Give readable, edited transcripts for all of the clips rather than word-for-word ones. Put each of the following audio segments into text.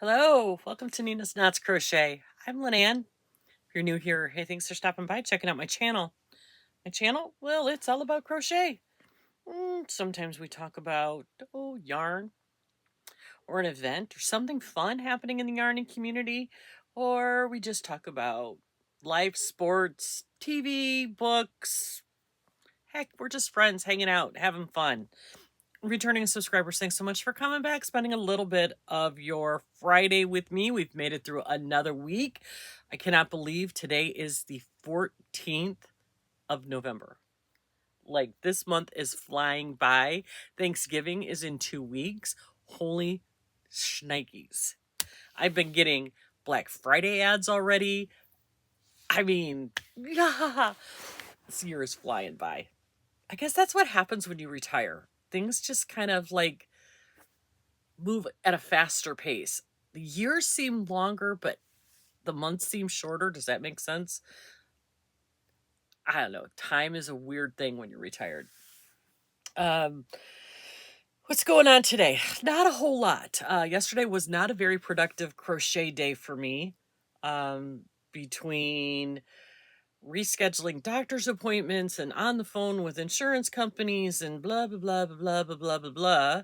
Hello, welcome to Nina's Knots Crochet. I'm Lynanne. If you're new here, hey, thanks for stopping by, checking out my channel. My channel, well, it's all about crochet. Sometimes we talk about, yarn, or an event, or something fun happening in the yarning community, or we just talk about life, sports, TV, books. Heck, we're just friends hanging out, having fun. Returning subscribers, thanks so much for coming back, spending a little bit of your Friday with me. We've made it through another week. I cannot believe today is the 14th of November. Like, this month is flying by. Thanksgiving is in 2 weeks. Holy shnikes. I've been getting Black Friday ads already. I mean, yeah, this year is flying by. I guess that's what happens when you retire. Things just kind of like move at a faster pace. The years seem longer, but the months seem shorter. Does that make sense? I don't know. Time is a weird thing when you're retired. What's going on today? Not a whole lot. Yesterday was not a very productive crochet day for me. Between rescheduling doctor's appointments and on the phone with insurance companies and blah, blah, blah, blah, blah, blah, blah, blah.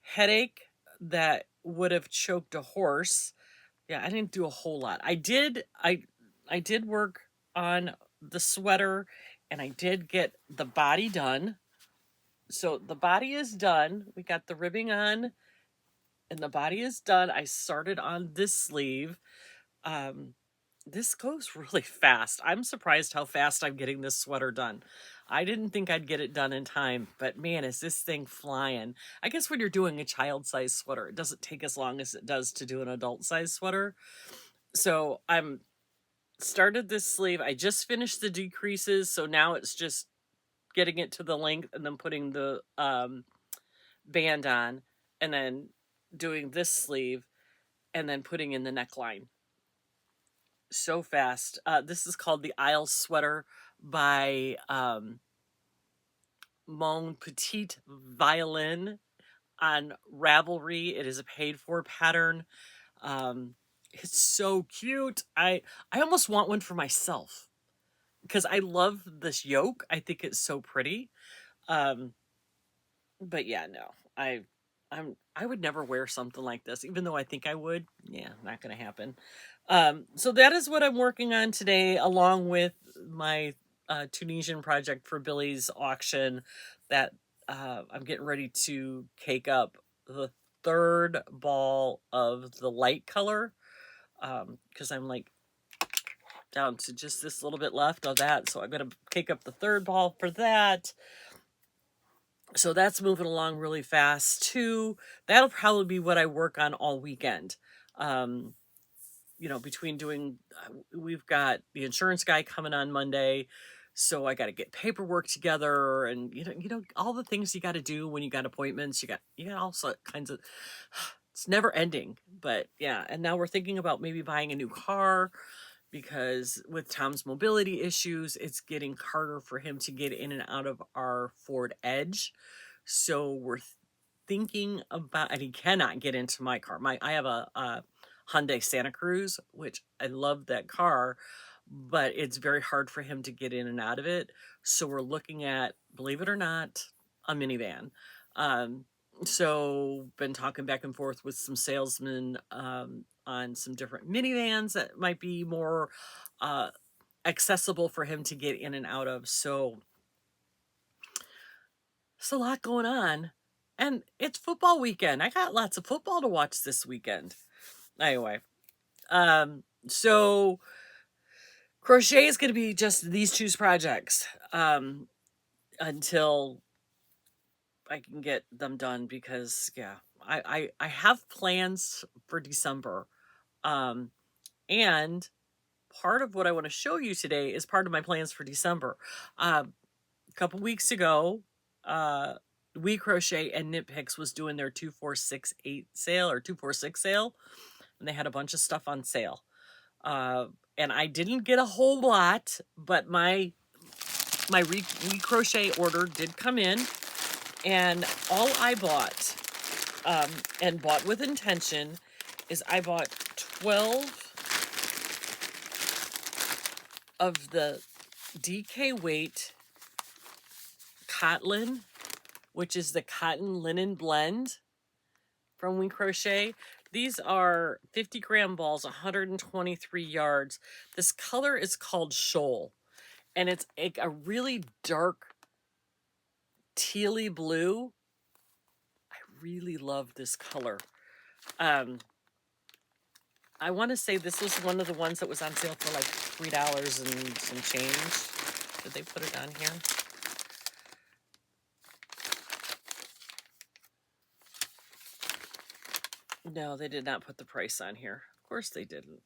Headache that would have choked a horse. Yeah, I didn't do a whole lot. I did work on the sweater, and I did get the body done. So the body is done. We got the ribbing on, and the body is done. I started on this sleeve. This goes really fast. I'm surprised how fast I'm getting this sweater done. I didn't think I'd get it done in time, but man, is this thing flying. I guess when you're doing a child-size sweater, it doesn't take as long as it does to do an adult-size sweater. So I'm started this sleeve. I just finished the decreases, so now it's just getting it to the length and then putting the band on, and then doing this sleeve, and then putting in the neckline. So fast. This is called the Isle Sweater by Mon Petit Violon on Ravelry. It is a paid-for pattern. It's so cute. I almost want one for myself because I love this yoke. I think it's so pretty. But yeah, no, I would never wear something like this, even though I think I would. Yeah, not gonna happen. So that is what I'm working on today, along with my Tunisian project for Billy's auction that I'm getting ready to cake up the third ball of the light color, because I'm like down to just this little bit left of that. So I'm going to cake up the third ball for that. So that's moving along really fast too. That'll probably be what I work on all weekend. Between doing, we've got the insurance guy coming on Monday, so I got to get paperwork together, and all the things you got to do when you got appointments. You got all kinds of. It's never ending, but yeah. And now we're thinking about maybe buying a new car, because with Tom's mobility issues, it's getting harder for him to get in and out of our Ford Edge. So we're thinking about, and he cannot get into my car. I have a Hyundai Santa Cruz, which I love that car, but it's very hard for him to get in and out of it. So we're looking at, believe it or not, a minivan. So been talking back and forth with some salesmen on some different minivans that might be more accessible for him to get in and out of. So it's a lot going on, and it's football weekend. I got lots of football to watch this weekend. Anyway, so crochet is going to be just these two projects until I can get them done, because yeah, I have plans for December. And part of what I want to show you today is part of my plans for December. A couple weeks ago, We Crochet and Knit Picks was doing their 2468 sale, or 246 sale, and they had a bunch of stuff on sale. And I didn't get a whole lot, but my We Crochet order did come in, and all I bought, and bought with intention, is I bought 12 of the DK Weight Cotton, which is the cotton linen blend from We Crochet. These are 50-gram balls, 123 yards. This color is called Shoal, and it's a really dark tealy blue. I really love this color. I want to say this was one of the ones that was on sale for like $3 and some change. Did they put it on here? No, they did not put the price on here. Of course they didn't.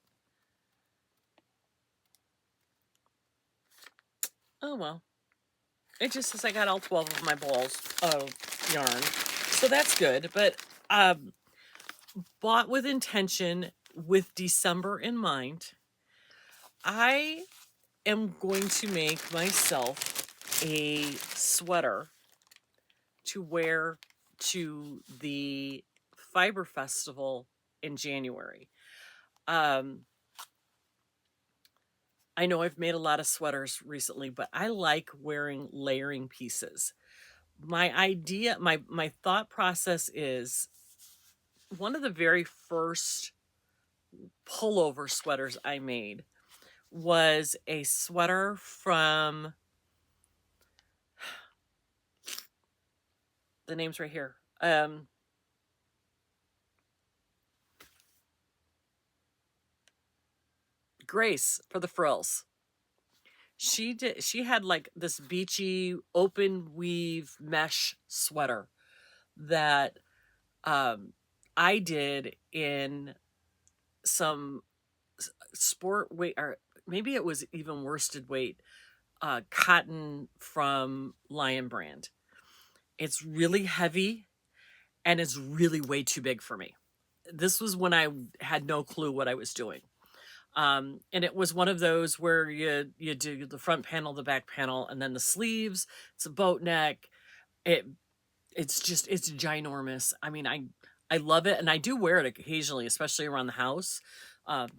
Oh well. It just says I got all 12 of my balls of yarn. So that's good. But bought with intention, with December in mind. I am going to make myself a sweater to wear to the Fiber Festival in January. I know I've made a lot of sweaters recently, but I like wearing layering pieces. My idea, my thought process is, one of the very first pullover sweaters I made was a sweater from, the name's right here, Grace for the Frills. She had like this beachy open weave mesh sweater that I did in some sport weight, or maybe it was even worsted weight cotton from Lion brand. It's really heavy and it's really way too big for me. This was when I had no clue what I was doing. And it was one of those where you do the front panel, the back panel, and then the sleeves. It's a boat neck. It's ginormous. I mean, I love it, and I do wear it occasionally, especially around the house.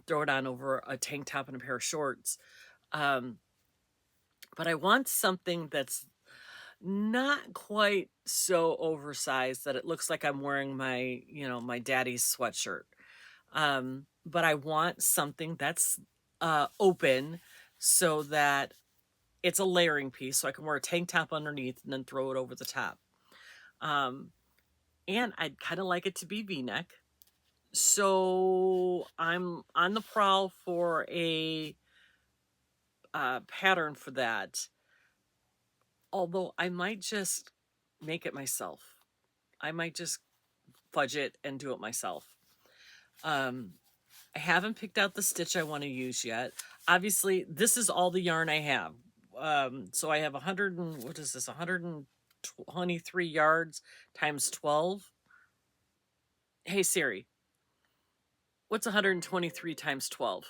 Throw it on over a tank top and a pair of shorts. But I want something that's not quite so oversized that it looks like I'm wearing my, my daddy's sweatshirt. But I want something that's open so that it's a layering piece, so I can wear a tank top underneath and then throw it over the top. And I'd kind of like it to be V-neck. So I'm on the prowl for a pattern for that. Although I might just make it myself. I might just fudge it and do it myself. I haven't picked out the stitch I want to use yet. Obviously, this is all the yarn I have. So I have 123 yards times 12. Hey Siri, what's 123 times 12?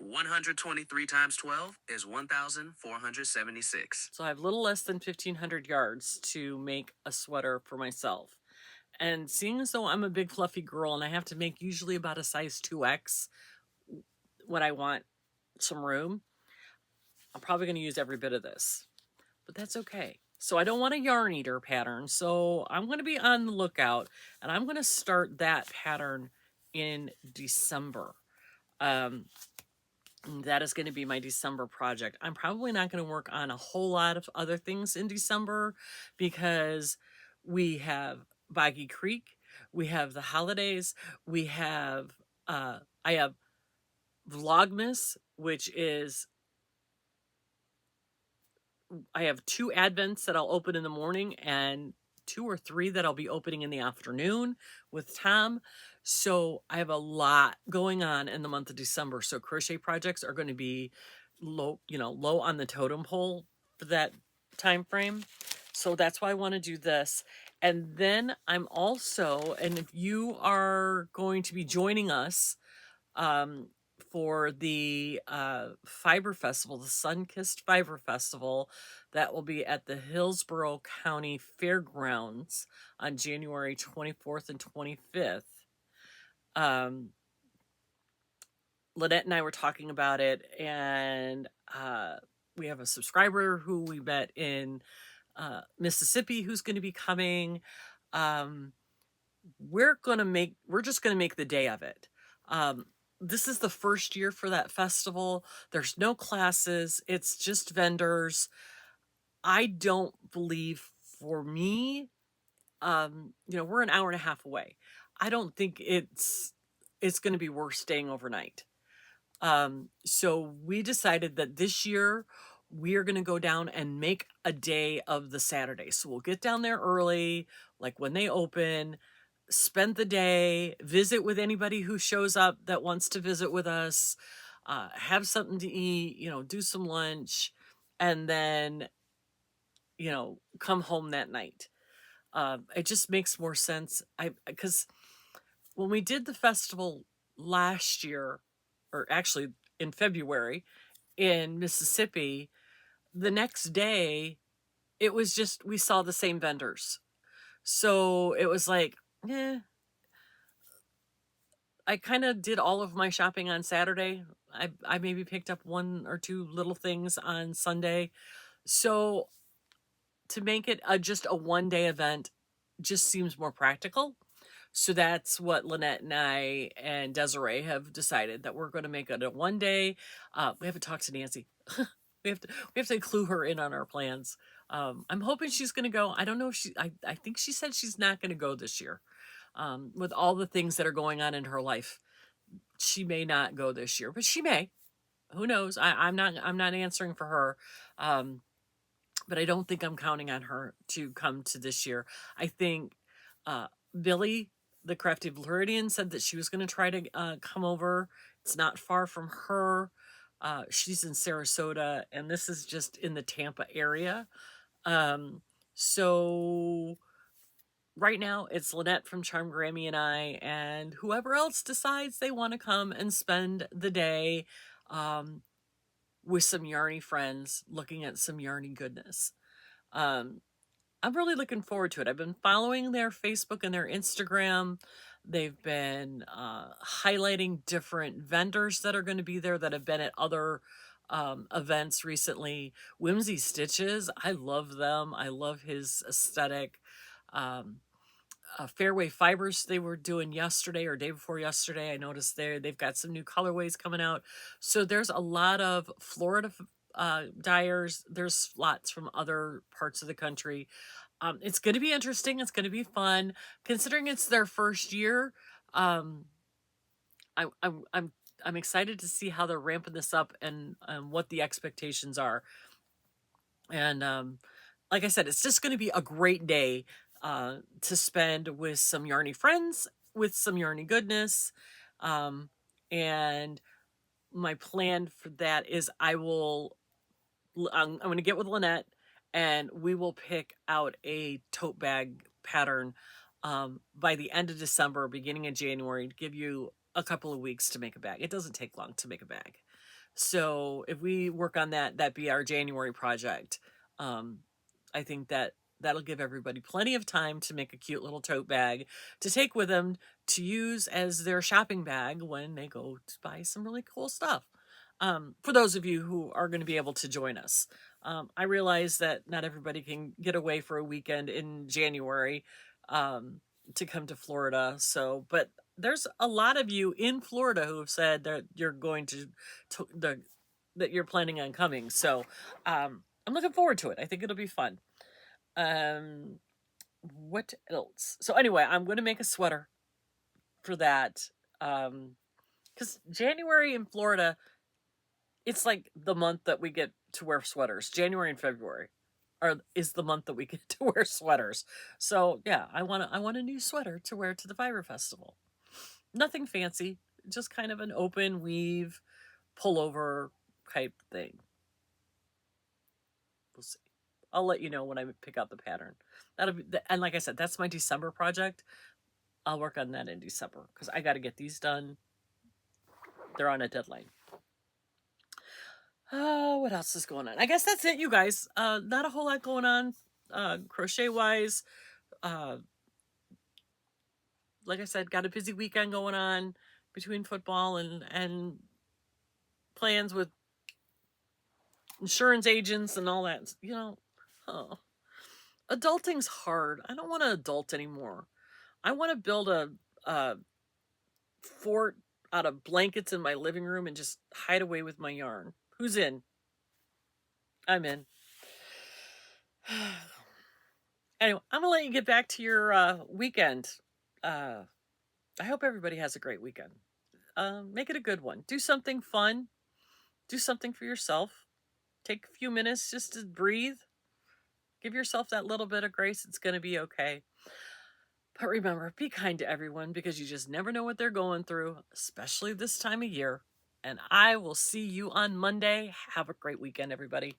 123 times 12 is 1,476. So I have a little less than 1,500 yards to make a sweater for myself. And seeing as though I'm a big fluffy girl and I have to make usually about a size 2X when I want some room, I'm probably going to use every bit of this. But that's okay. So I don't want a yarn eater pattern. So I'm going to be on the lookout, and I'm going to start that pattern in December. That is going to be my December project. I'm probably not going to work on a whole lot of other things in December because we have Boggy Creek, we have the holidays, we have, I have Vlogmas, which is, I have 2 Advents that I'll open in the morning and 2 or 3 that I'll be opening in the afternoon with Tom. So I have a lot going on in the month of December. So crochet projects are going to be low, low on the totem pole for that time frame. So that's why I want to do this. And then I'm also, and if you are going to be joining us for the Fiber Festival, the Sun-Kissed Fiber Festival, That will be at the Hillsborough County Fairgrounds on January 24th and 25th. Lynette and I were talking about it, and we have a subscriber who we met in Mississippi who's going to be coming. We're just going to make the day of it. This is the first year for that festival. There's no classes. It's just vendors. I don't believe, for me, we're an hour and a half away. I don't think it's going to be worth staying overnight. So we decided that this year we are going to go down and make a day of the Saturday. So we'll get down there early, like when they open, spend the day, visit with anybody who shows up that wants to visit with us, have something to eat, do some lunch, and then, come home that night. It just makes more sense. Because when we did the festival last year, or actually in February in Mississippi, the next day, it was just, we saw the same vendors. So it was like, I kind of did all of my shopping on Saturday. I maybe picked up one or two little things on Sunday. So to make it just a one-day event just seems more practical. So that's what Lynette and I and Desiree have decided, that we're going to make it a one day. We haven't talked to Nancy. we have to clue her in on our plans. I'm hoping she's going to go. I don't know if I think she said she's not going to go this year. With all the things that are going on in her life, she may not go this year, but she may. Who knows? I'm not answering for her. But I don't think I'm counting on her to come to this year. I think Billy, the Crafty Floridian, said that she was going to try to come over. It's not far from her. She's in Sarasota, and this is just in the Tampa area. So right now it's Lynette from Charm Grammy and I, and whoever else decides they want to come and spend the day with some yarny friends looking at some yarny goodness. I'm really looking forward to it. I've been following their Facebook and their Instagram. They've been highlighting different vendors that are going to be there that have been at other events recently. Whimsy Stitches, I love them. I love his aesthetic. Fairway Fibers, they were doing yesterday or day before yesterday. I noticed they've got some new colorways coming out. So there's a lot of Florida dyers. There's lots from other parts of the country. It's going to be interesting. It's going to be fun, considering it's their first year. I'm excited to see how they're ramping this up and what the expectations are. And like I said, it's just going to be a great day to spend with some yarny friends, with some yarny goodness. And my plan for that is I'm going to get with Lynette, and we will pick out a tote bag pattern by the end of December, beginning of January, to give you a couple of weeks to make a bag. It doesn't take long to make a bag. So if we work on that be our January project. I think that'll give everybody plenty of time to make a cute little tote bag to take with them to use as their shopping bag when they go to buy some really cool stuff. For those of you who are going to be able to join us. I realize that not everybody can get away for a weekend in January to come to Florida. So, but there's a lot of you in Florida who have said that you're going that you're planning on coming. So, I'm looking forward to it. I think it'll be fun. What else? So anyway, I'm going to make a sweater for that. Because January in Florida, it's like the month that we get to wear sweaters. January and February is the month that we get to wear sweaters. So yeah, I want a new sweater to wear to the Fiber Festival. Nothing fancy, just kind of an open weave pullover type thing. We'll see. I'll let you know when I pick out the pattern. That'll be, and like I said, that's my December project. I'll work on that in December because I got to get these done. They're on a deadline. Oh, what else is going on? I guess that's it, you guys. Not a whole lot going on crochet wise. Like I said, got a busy weekend going on between football and plans with insurance agents and all that. You know, oh, adulting's hard. I don't want to adult anymore. I want to build a fort out of blankets in my living room and just hide away with my yarn. Who's in? I'm in. Anyway, I'm gonna let you get back to your weekend. I hope everybody has a great weekend. Make it a good one. Do something fun. Do something for yourself. Take a few minutes just to breathe. Give yourself that little bit of grace. It's going to be okay. But remember, be kind to everyone because you just never know what they're going through, especially this time of year. And I will see you on Monday. Have a great weekend, everybody.